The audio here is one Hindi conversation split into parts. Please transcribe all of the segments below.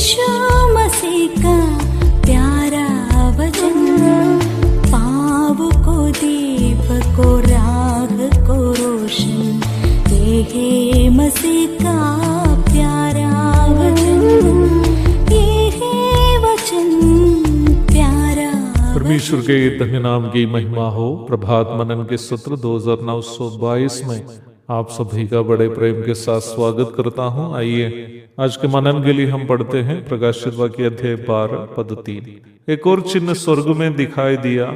यीशु मसीह का प्यारा वचन, पाव को दीप को राह को रोशन, ये है मसीह का प्यारा वचन, ये है वचन प्यारा। परमेश्वर के धन्य नाम की महिमा हो। प्रभात मनन के सत्र 2922 में आप सभी का बड़े प्रेम के साथ स्वागत करता हूं। आइए आज के मनन के लिए हम पढ़ते हैं प्रकाशित वाक्य अध्याय 12 पद 3। एक और चिन्ह स्वर्ग में दिखाई दिया,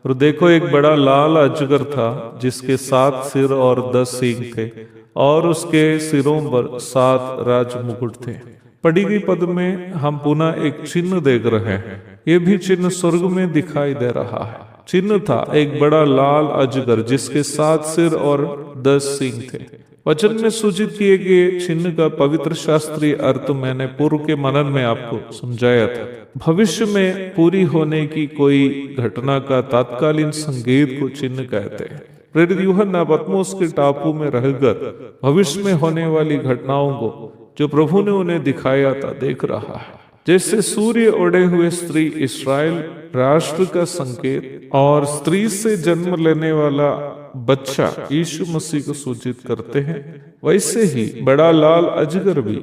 और देखो एक बड़ा लाल अजगर था जिसके 7 सिर और 10 सींग थे, और उसके सिरों पर 7 राज मुकुट थे। पढ़ी गई पद में हम पुनः एक चिन्ह देख रहे हैं। यह भी चिन्ह स्वर्ग में दिखाई दे रहा है। चिन्ह था एक बड़ा लाल अजगर जिसके 7 सिर और 10 सींग थे। वचन में सूचित किए गए चिन्ह का पवित्र शास्त्रीय अर्थ मैंने पूर्व के मनन में आपको समझाया था। भविष्य में पूरी होने की कोई घटना का तात्कालीन संकेत को चिन्ह कहते हैं। प्रेरित यूहन्ना पत्मोस के टापू में रहकर भविष्य में होने वाली घटनाओं को जो प्रभु ने उन्हें दिखाया था देख रहा है। जैसे सूर्य ओढ़े हुए स्त्री इस्राएल राष्ट्र का संकेत और स्त्री से जन्म लेने वाला बच्चा यीशु मसीह को सूचित करते हैं, वैसे ही बड़ा लाल अजगर भी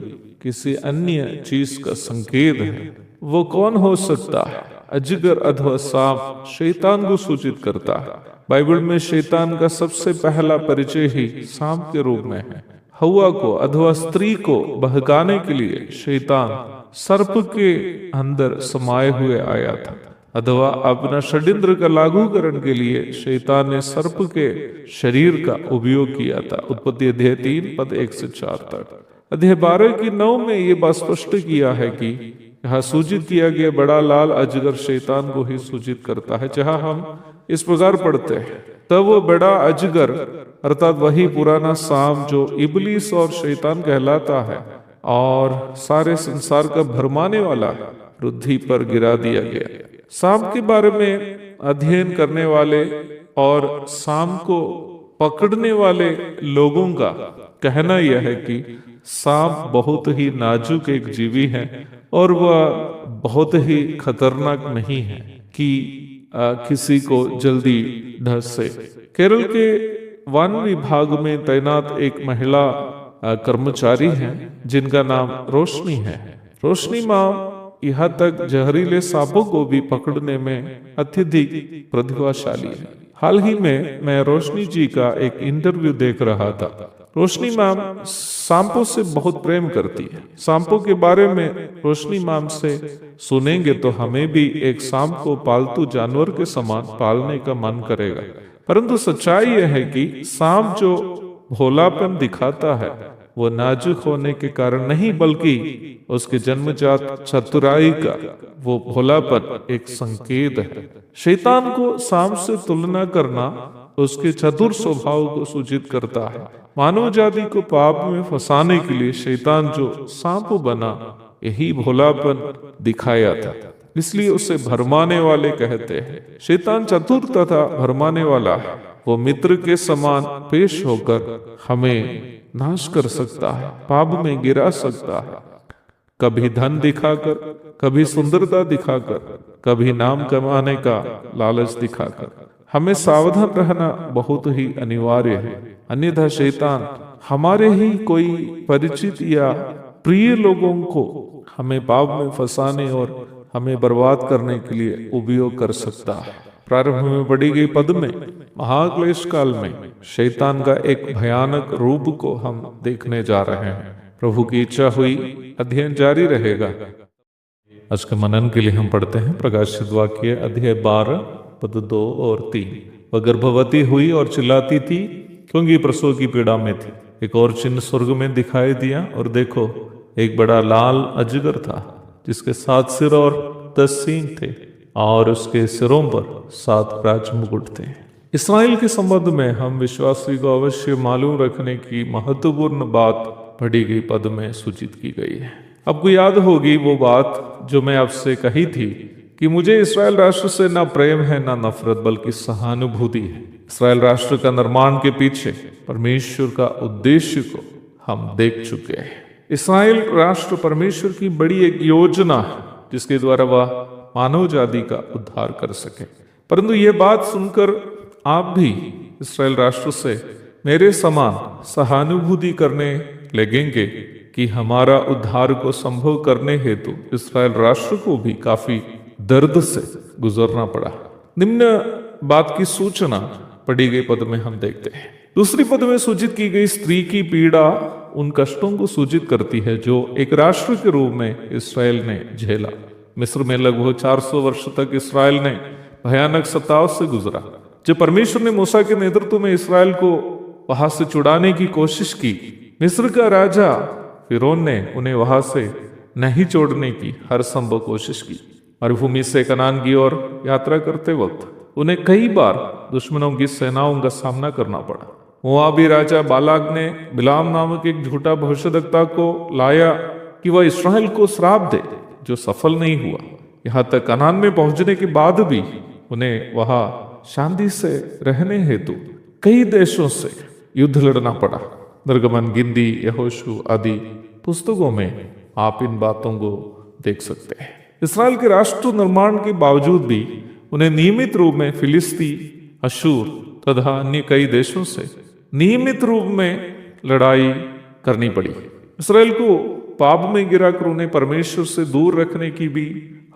किसी अन्य चीज का संकेत है। वो कौन हो सकता है? अजगर अथवा सांप शैतान को सूचित करता है। बाइबल में शैतान का सबसे पहला परिचय ही सांप के रूप में है। हव्वा को अथवा स्त्री को बहकाने के लिए शैतान सर्प के अंदर समाये हुए आया था, अथवा अपना षड्यंत्र का लागूकरण के लिए शैतान ने सर्प के शरीर का उपयोग किया था। उत्पत्ति अध्याय 3 पद 1 से 4 तक। अध्याय 12 की 9 में ये बात स्पष्ट किया है कि यहाँ सूचित किया गया बड़ा लाल अजगर शैतान को ही सूचित करता है। जहाँ हम इस प्रकार पढ़ते हैं, तब वो बड़ा अजगर अर्थात वही पुराना सांप जो इबलीस और शैतान कहलाता है और सारे संसार का भरमाने वाला पृथ्वी पर गिरा दिया गया। सांप के बारे में अध्ययन करने वाले और सांप को पकड़ने वाले लोगों का कहना यह है कि सांप बहुत ही नाजुक एक जीवी है और वह बहुत ही खतरनाक नहीं है कि किसी को जल्दी ढसे। केरल के वन विभाग में तैनात एक महिला कर्मचारी हैं जिनका नाम रोशनी है। रोशनी माँ यहाँ तक जहरीले सांपों को भी पकड़ने में अत्यधिक प्रतिभाशाली है। हाल ही में मैं रोशनी जी का एक इंटरव्यू देख रहा था। रोशनी मैम सांपों से बहुत प्रेम करती है। सांपों के बारे में रोशनी मैम से सुनेंगे तो हमें भी एक सांप को पालतू जानवर के समान पालने का मन करेगा। परंतु सच्चाई यह है कि सांप जो भोलापन दिखाता है वो नाजुक होने के कारण नहीं, बल्कि उसके जन्मजात चतुराई का वो भोलापन एक संकेत है। शैतान को सांप से तुलना करना उसके चतुर स्वभाव को सूचित करता है। मानव जाति को पाप में फंसाने के लिए शैतान जो सांप बना, यही भोलापन दिखाया था, इसलिए उसे भरमाने वाले कहते हैं। शैतान चतुर तथा भरमाने वाला है। वो मित्र के समान पेश होकर हमें नाश कर सकता है, पाप में गिरा सकता है। कभी धन दिखाकर, कभी सुंदरता दिखाकर, कभी नाम कमाने का लालच दिखाकर। हमें सावधान रहना बहुत ही अनिवार्य है, अन्यथा शैतान हमारे ही कोई परिचित या प्रिय लोगों को हमें पाप में फंसाने और हमें बर्बाद करने के लिए उपयोग कर सकता है। प्रारंभ में पढ़ी गई पद में महाक्लेश काल में शैतान का एक भयानक रूप को हम देखने जा रहे हैं। प्रभु की इच्छा हुई अध्ययन जारी रहेगा। आज के मनन के लिए हम पढ़ते हैं प्रकाशित वाक्य अध्याय 12 पद 2 और 3। वह गर्भवती हुई और चिल्लाती थी क्योंकि प्रसव की पीड़ा में थी। एक और चिन्ह स्वर्ग में दिखाई दिया, और देखो एक बड़ा लाल अजगर था जिसके 7 सिर और 10 सींग थे, और उसके सिरों पर 7 राज मुकुट थे। इस्राएल के संबंध में हम विश्वासी को अवश्य मालूम रखने की महत्वपूर्ण बात पढ़ी गई पद में सूचित की गई है। आपको याद होगी वो बात जो मैं आपसे कही थी कि मुझे इस्राएल राष्ट्र से ना प्रेम है ना नफरत, बल्कि सहानुभूति है। इस्राएल राष्ट्र का निर्माण के पीछे परमेश्वर का उद्देश्य को हम देख चुके हैं। इसराइल राष्ट्र परमेश्वर की बड़ी एक योजना है जिसके द्वारा वह मानव जाति का उद्धार कर सके। परंतु यह बात सुनकर आप भी इसराइल राष्ट्र से मेरे समान सहानुभूति करने लगेंगे कि हमारा उद्धार को संभव करने हेतु इसराइल राष्ट्र को भी काफी दर्द से गुजरना पड़ा। निम्न बात की सूचना पढ़ी गई पद में हम देखते हैं। दूसरी पद में सूचित की गई स्त्री की पीड़ा उन कष्टों को सूचित करती है जो एक राष्ट्र के रूप में इसराइल ने झेला। मिस्र में लगभग 400 वर्ष तक इसराइल ने भयानक सताव से गुजरा। जब परमेश्वर ने मूसा के नेतृत्व में इसराइल को वहां से छुड़ाने की कोशिश की, मिस्र का राजा फिरौन ने उन्हें वहां से नहीं छोड़ने की हर संभव कोशिश की। मरुभूमि से कनान की ओर यात्रा करते वक्त उन्हें कई बार दुश्मनों की सेनाओं का सामना करना पड़ा। मोआबी राजा बालाक ने बिलाम नामक एक झूठा भविष्यद्वक्ता को लाया कि वह इसराइल को श्राप दे, जो सफल नहीं हुआ। यहाँ तक कनान में पहुंचने के बाद भी उन्हें वहां शांति से रहने हेतु कई देशों से युद्ध लड़ना पड़ा। निर्गमन, गिनती, यहोशू आदि पुस्तकों में आप इन बातों को देख सकते हैं। इसराइल के राष्ट्र निर्माण के बावजूद भी उन्हें नियमित रूप में फिलिस्ती, अशूर तथा अन्य कई देशों से नियमित रूप में लड़ाई करनी पड़ी। इसराइल को पाप में गिराकर उन्हें परमेश्वर से दूर रखने की भी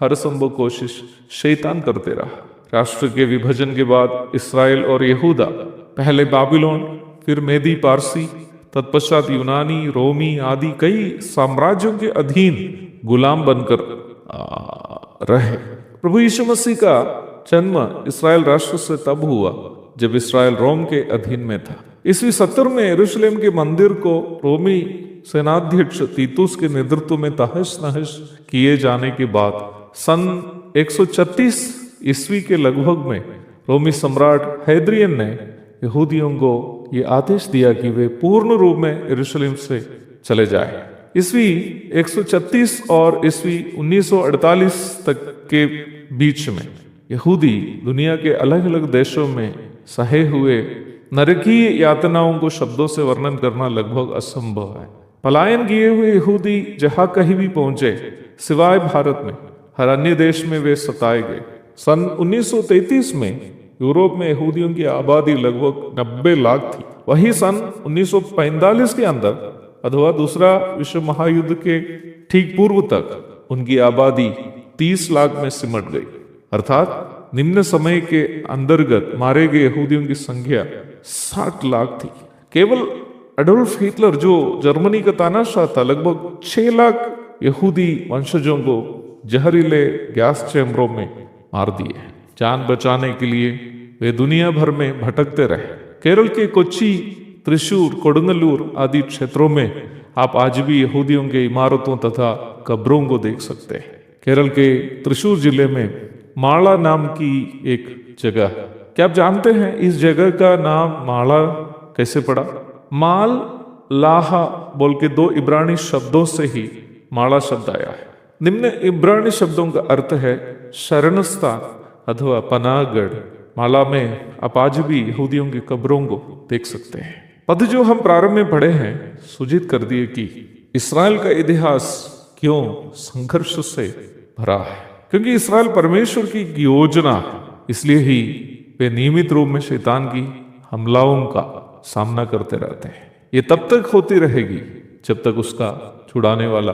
हर संभव कोशिश शैतान करते रहा। राष्ट्र के विभाजन के बाद इसराइल और यहूदा पहले बाबिलोन, फिर मेदी पारसी, तत्पश्चात यूनानी, रोमी आदि कई साम्राज्यों के अधीन गुलाम बनकर रहे। प्रभु यीशु मसीह का जन्म इसराइल राष्ट्र से तब हुआ जब इसराइल रोम के अधीन में था। ईस्वी 70 में यरूशलेम के मंदिर को रोमी सेनाध्यक्ष तीतुस के नेतृत्व में तहस नहस किए जाने के बाद सन 136 ईस्वी के लगभग में रोमी सम्राट हैदरियन ने यहूदियों को ये आदेश दिया कि वे पूर्ण रूप में यरूशलेम से चले जाएं। ईस्वी 136 और ईस्वी 1948 तक के बीच में यहूदी दुनिया के अलग अलग देशों में सहे हुए नरकीय यातनाओं को शब्दों से वर्णन करना लगभग असंभव है। पलायन किए हुए यहूदी जहां कहीं भी पहुंचे, सिवाय भारत में, हर अन्य देश में वे सताए गए। सन 1933 में यूरोप में यहूदियों की आबादी लगभग 90 लाख थी। वही सन 1945 के अंदर अथवा दूसरा विश्व महायुद्ध के ठीक पूर्व तक उनकी आबादी 30 लाख में सिमट गई। अर्थात निम्न समय के अंतर्गत मारे गए यहूदियों की संख्या 60 लाख थी। केवल एडोल्फ हिटलर जो जर्मनी का तानाशाह था, लगभग 6 लाख यहूदी वंशजों को जहरीले गैस चैम्बरों में मार दिए। जान बचाने के लिए वे दुनिया भर में भटकते रहे। केरल के कोच्चि, त्रिशूर, कोडंगलूर आदि क्षेत्रों में आप आज भी यहूदियों के इमारतों तथा कब्रों को देख सकते हैं। केरल के त्रिशूर जिले में माला नाम की एक जगह है। क्या आप जानते हैं इस जगह का नाम माला कैसे पड़ा? माल लाहा बोल के 2 इब्रानी शब्दों से ही माला शब्द आया है। निम्न इब्रानी शब्दों का अर्थ है शरण स्थान अथवा पनाहगढ़। माला में आप आज भी यहूदियों की कब्रों को देख सकते हैं। पद जो हम प्रारंभ में पढ़े हैं सूचित कर दिए कि इसराइल का इतिहास क्यों संघर्ष से भरा है, क्योंकि इसराइल परमेश्वर की योजना है। इसलिए ही वे नियमित रूप में शैतान की हमलाओं का सामना करते रहते हैं। ये तब तक होती रहेगी जब तक उसका छुड़ाने वाला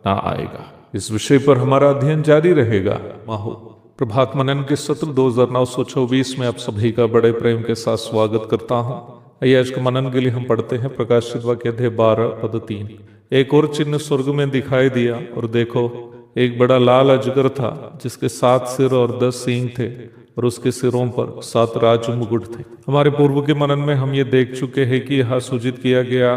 ना आएगा। इस विषय पर हमारा अध्ययन जारी रहेगा। माहो प्रभात मनन के सत्र 2924 में आप सभी का बड़े प्रेम के साथ स्वागत करता हूँ। आइए आज के मनन के लिए हम पढ़ते हैं प्रकाशित वाक्य अध्याय 12 पद 3। एक और चिन्ह स्वर्ग में दिखाई दिया और देखो एक बड़ा लाल अजगर था जिसके 7 सिर और 10 सींग थे और उसके सिरों पर 7 राज मुकुट थे। हमारे पूर्व के मनन में हम ये देख चुके हैं कि यहाँ सूचित किया गया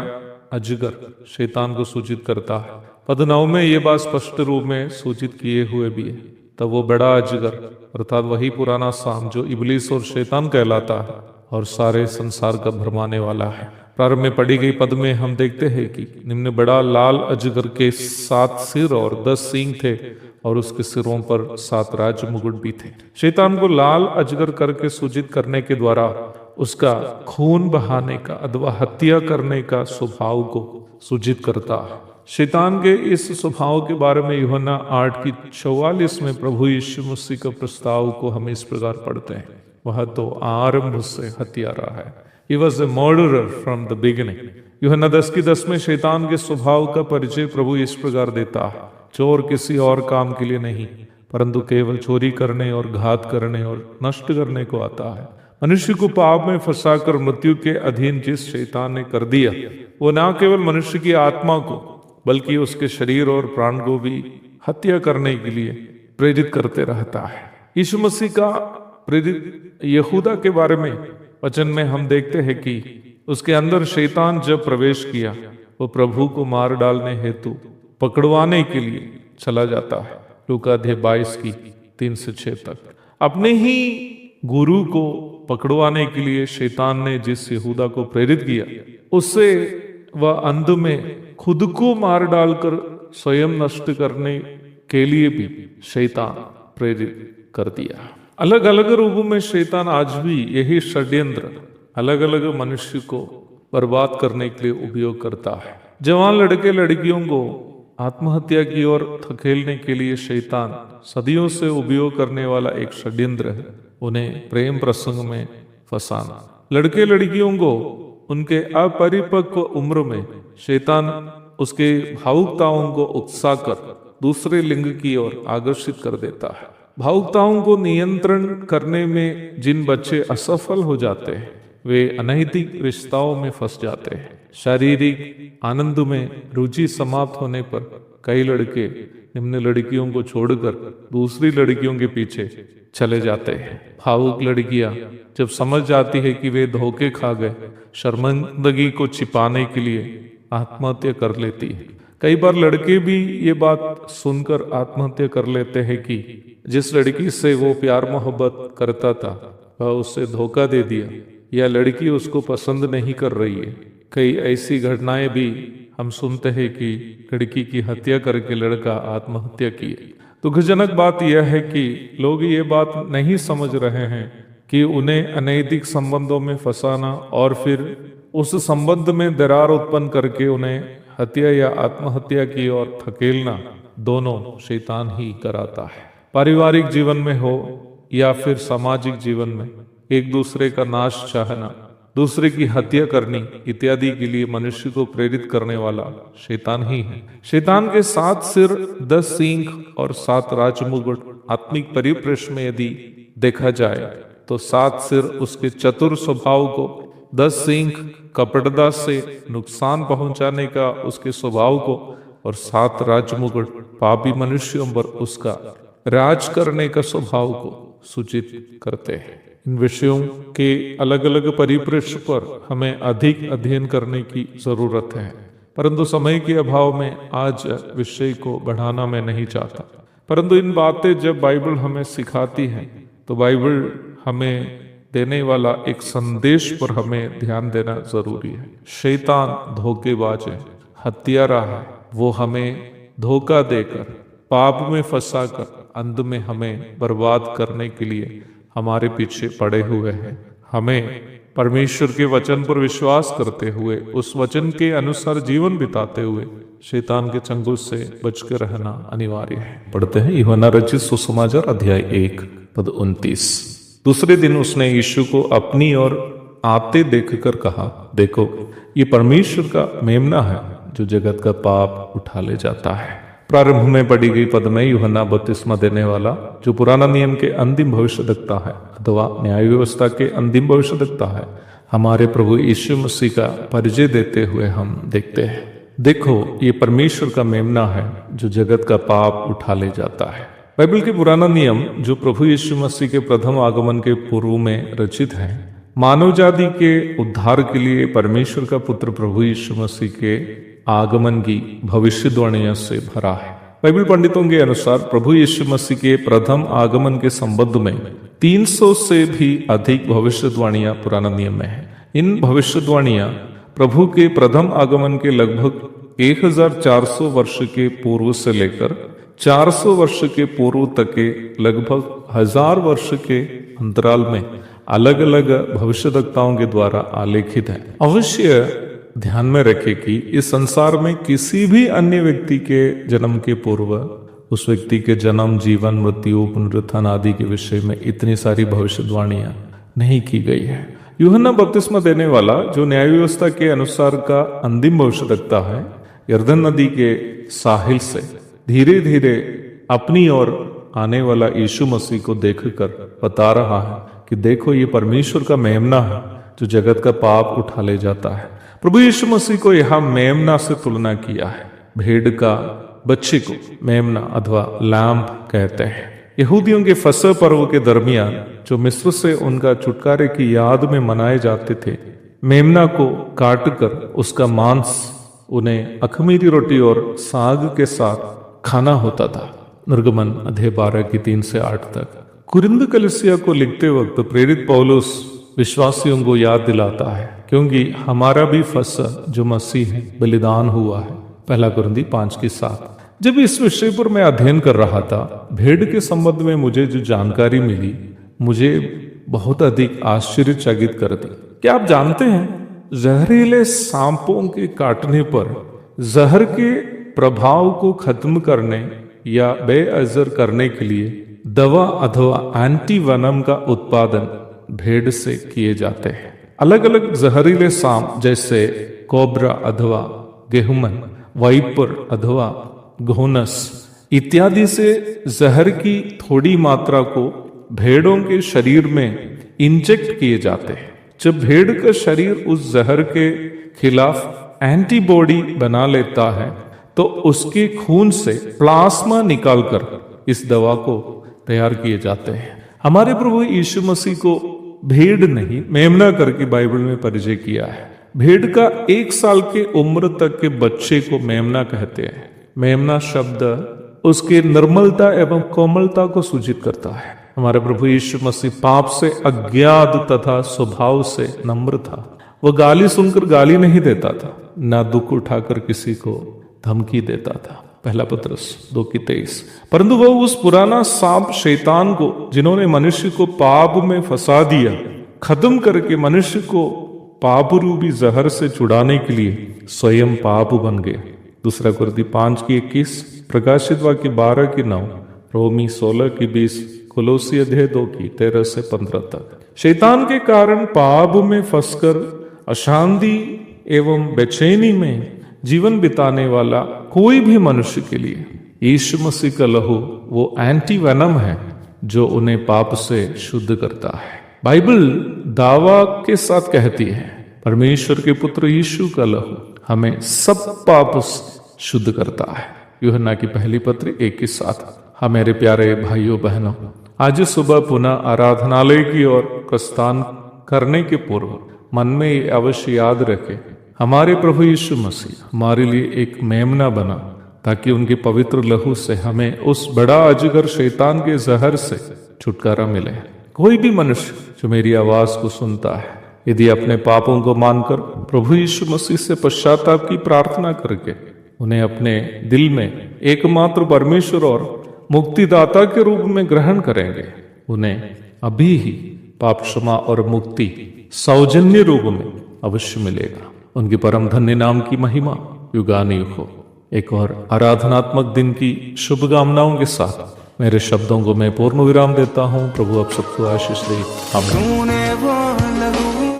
अजगर शैतान को सूचित करता है। पद 9 में ये बात स्पष्ट रूप में सूचित किए हुए भी है। तब वो बड़ा अजगर अर्थात वही पुराना साम जो इबलीस और शैतान कहलाता है और सारे संसार का भरमाने वाला है। प्रारंभ में पढ़ी गई पद में हम देखते हैं कि निम्न बड़ा लाल अजगर के 7 सिर और 10 सींग थे और उसके सिरों पर 7 राज मुकुट भी थे। शैतान को लाल अजगर करके सूचित करने के द्वारा उसका खून बहाने का अथवा हत्या करने का स्वभाव को सूचित करता है। शैतान के इस स्वभाव के बारे में यूहन्ना 8:44 में प्रभु यीशु मसीह का प्रस्ताव को हम इस प्रकार पढ़ते हैं, वह तो आरंभ से हत्यारा है। He was a murderer from the beginning. यूहन्ना 10:10 में शैतान के स्वभाव का परिचय प्रभु इस प्रकार देता है, चोर किसी और काम के लिए नहीं परंतु केवल चोरी करने और घात करने और नष्ट करने को आता है। मनुष्य को पाप में फंसाकर मृत्यु के अधीन जिस शैतान ने कर दिया, वो न केवल मनुष्य की आत्मा को बल्कि उसके शरीर और प्राण को भी हत्या करने के लिए प्रेरित करते रहता है। यीशु मसीह का प्रेरित यहूदा के बारे में वचन में हम देखते हैं कि उसके अंदर शैतान जब प्रवेश किया, वो प्रभु को मार डालने हेतु पकड़वाने के लिए चला जाता है। लूका 22:3-6 तक अपने ही गुरु को पकड़वाने के लिए शैतान ने जिस यहूदा को प्रेरित किया, उससे वह अंत में खुद को मार डालकर स्वयं नष्ट करने के लिए भी शैतान प्रेरित कर दिया। अलग अलग रूपों में शैतान आज भी यही षड्यंत्र अलग अलग मनुष्य को बर्बाद करने के लिए उपयोग करता है। जवान लड़के लड़कियों को आत्महत्या की ओर धकेलने के लिए शैतान सदियों से उपयोग करने वाला एक षड्यंत्र है, उन्हें प्रेम प्रसंग में फंसाना। लड़के लड़कियों को उनके अपरिपक्व उम्र में शैतान उसके भावुकताओं को उकसाकर दूसरे लिंग की ओर आकर्षित कर देता है। भावुकताओं को नियंत्रण करने में जिन बच्चे असफल हो जाते हैं, वे अनैतिक रिश्ताओं में फंस जाते हैं। शारीरिक आनंद में रुचि समाप्त होने पर कई लड़के निम्न लड़कियों को छोड़कर दूसरी लड़कियों के पीछे चले जाते हैं। भावुक लड़कियां जब समझ जाती है कि वे धोखे खा गए, शर्मिंदगी को छिपाने के लिए आत्महत्या कर लेती है। कई बार लड़के भी ये बात सुनकर आत्महत्या कर लेते हैं कि जिस लड़की से वो प्यार मोहब्बत करता था वह उससे धोखा दे दिया, या लड़की उसको पसंद नहीं कर रही है। कई ऐसी घटनाएं भी हम सुनते हैं कि लड़की की हत्या करके लड़का आत्महत्या किए। दुखजनक बात यह है कि लोग ये बात नहीं समझ रहे हैं कि उन्हें अनैतिक संबंधों में फंसाना और फिर उस संबंध में दरार उत्पन्न करके उन्हें हत्या या आत्महत्या की ओर धकेलना दोनों शैतान ही कराता है। पारिवारिक जीवन में हो या फिर सामाजिक जीवन में एक दूसरे का नाश चाहना, दूसरे की हत्या करनी इत्यादि के लिए मनुष्य को प्रेरित करने वाला शैतान ही है। शैतान के 7 सिर 10 सींग और 7 राजमुकुट आत्मिक परिप्रेक्ष्य में यदि देखा जाए तो 7 सिर उसके चतुर स्वभाव को, 10 सींग कपटता से नुकसान पहुंचाने का उसके स्वभाव को और 7 राजमुकुट पापी मनुष्यों पर उसका राज करने का स्वभाव को सूचित करते हैं। इन विषयों के अलग अलग परिप्रेक्ष्य पर हमें अधिक अध्ययन करने की जरूरत है, परंतु समय के अभाव में आज विषय को बढ़ाना मैं नहीं चाहता। परंतु इन बातें जब बाइबल हमें सिखाती है तो बाइबल हमें देने वाला एक संदेश पर हमें ध्यान देना जरूरी है। शैतान धोखेबाज है, हत्यारा है। वो हमें धोखा देकर पाप में फंसाकर अंत में हमें बर्बाद करने के लिए हमारे पीछे पड़े हुए हैं। हमें परमेश्वर के वचन पर विश्वास करते हुए उस वचन के अनुसार जीवन बिताते हुए शैतान के चंगुल से बचकर रहना अनिवार्य है। पढ़ते हैं यूहन्ना रचित सुसमाचार अध्याय 1:29। दूसरे दिन उसने यीशु को अपनी ओर आते देखकर कहा, देखो ये परमेश्वर का मेमना है जो जगत का पाप उठा ले जाता है। प्रारंभ में पढ़ी गई पद में यूहन्ना बपतिस्मा देने वाला जो पुराना नियम के अंतिम भविष्य देखता है अथवा न्याय व्यवस्था के अंतिम भविष्य देखता है, हमारे प्रभु यीशु मसीह का परिचय देते हुए हम देखते हैं। देखो ये परमेश्वर का मेमना है जो जगत का पाप उठा ले जाता है। बाइबल के पुराना नियम जो प्रभु यीशु मसीह के प्रथम आगमन के पूर्व में रचित है, मानव जाति के उद्धार के लिए परमेश्वर का पुत्र प्रभु यीशु मसीह के आगमन की भविष्यवाणियों से भरा है। बाइबल पंडितों के अनुसार प्रभु यीशु मसीह के प्रथम आगमन के संबंध में 300 से भी अधिक भविष्यवाणियां पुराना नियम में है। इन भविष्यवाणियां प्रभु के प्रथम आगमन के लगभग 1400 वर्ष के पूर्व से लेकर 400 वर्ष के पूर्व तक के लगभग 1000 वर्ष के अंतराल में अलग अलग भविष्यवक्ताओं के द्वारा आलेखित है। अवश्य ध्यान में रखें कि इस संसार में किसी भी अन्य व्यक्ति के जन्म के पूर्व उस व्यक्ति के जन्म, जीवन, मृत्यु, पुनरुत्थान आदि के विषय में इतनी सारी भविष्यवाणियां नहीं की गई है। यूहन्ना बपतिस्मा देने वाला जो न्याय व्यवस्था के अनुसार का अंतिम भविष्य रखता है, यरदन नदी के साहिल से धीरे धीरे अपनी ओर आने वाला यीशु मसीह को देखकर बता रहा है कि देखो ये परमेश्वर का मेमना है जो जगत का पाप उठा ले जाता है। प्रभु यीशु मसीह को यहाँ मेमना से तुलना किया है। भेड़ का बच्चे को मेमना अथवा लैम्ब कहते हैं। यहूदियों के फसह पर्व के दरमियान जो मिस्र से उनका छुटकारे की याद में मनाए जाते थे, मेमना को काटकर उसका मांस उन्हें अखमीरी रोटी और साग के साथ खाना होता था। निर्गमन अध्याय 12 की 3 से 8 तक। कुरिन्थ कलीसिया को लिखते वक्त प्रेरित पौलुस विश्वासियों को याद दिलाता है क्योंकि हमारा भी फसह जो मसीह है बलिदान हुआ है। पहला कुरिन्थी 5 की 7। जब इस विषय पर मैं अध्ययन कर रहा था, भेड़ के संबंध में मुझे जो जानकारी मिली मुझे बहुत अधिक आश्चर्यचकित कर दी। क्या आप जानते हैं, जहरीले सांपों के काटने पर जहर के प्रभाव को खत्म करने या बेअसर करने के लिए दवा अथवा एंटी वनम का उत्पादन भेड़ से किए जाते हैं। अलग अलग जहरीले सांप जैसे कोबरा अथवा गेहुमन, वाइपर अथवा घोनस इत्यादि से जहर की थोड़ी मात्रा को भेड़ों के शरीर में इंजेक्ट किए जाते हैं। जब भेड़ का शरीर उस जहर के खिलाफ एंटीबॉडी बना लेता है तो उसके खून से प्लाज्मा निकालकर इस दवा को तैयार किए जाते हैं। हमारे प्रभु यीशु मसीह को भेड़ नहीं मेमना करके बाइबल में परिचय किया है। भेड़ का 1 साल के उम्र तक के बच्चे को मेमना कहते हैं। मेमना शब्द उसके निर्मलता एवं कोमलता को सूचित करता है। हमारे प्रभु यीशु मसीह पाप से अज्ञात तथा स्वभाव से नम्र था। वह गाली सुनकर गाली नहीं देता था, ना दुख उठाकर किसी को धमकी देता था। पहला पत्रस 2 की 23। परंतु वह उस पुराना सांप शैतान को, जिन्होंने मनुष्य को पाप में फंसा दिया, खत्म करके मनुष्य को पाप रूपी जहर से छुड़ाने के लिए स्वयं पाप बन गए। दूसरा कुरिन्थी 5 की 21, प्रकाशित वाक्य 12 की 9, रोमी 16 की 20, कोलोसी अध्याय 2 की 13 से 15 तक। शैतान के कारण पाप में फंसकर अशांति एवं बेचैनी में जीवन बिताने वाला कोई भी मनुष्य के लिए यीशु मसीह का लहू वो एंटी वेनम है जो उन्हें पाप से शुद्ध करता है। बाइबल दावा के साथ कहती है, परमेश्वर के पुत्र यीशु का लहू हमें सब पाप से शुद्ध करता है। यूहन्ना की पहली पत्री 1 की 7। हाँ मेरे प्यारे भाइयों बहनों, आज सुबह पुनः आराधनालय की ओर प्रस्थान करने के पूर्व मन में ये अवश्य याद रखें, हमारे प्रभु यीशु मसीह हमारे लिए एक मेमना बना ताकि उनके पवित्र लहू से हमें उस बड़ा अजगर शैतान के जहर से छुटकारा मिले। कोई भी मनुष्य जो मेरी आवाज को सुनता है, यदि अपने पापों को मानकर प्रभु यीशु मसीह से पश्चाताप की प्रार्थना करके उन्हें अपने दिल में एकमात्र परमेश्वर और मुक्तिदाता के रूप में ग्रहण करेंगे, उन्हें अभी ही पाप क्षमा और मुक्ति सौजन्य रूप में अवश्य मिलेगा। उनके परम धन्य नाम की महिमा युगानुयुग हो। एक और आराधनात्मक दिन की शुभकामनाओं के साथ मेरे शब्दों को मैं पूर्ण विराम देता हूँ। प्रभु आप सबको आशीष दे। आमीन।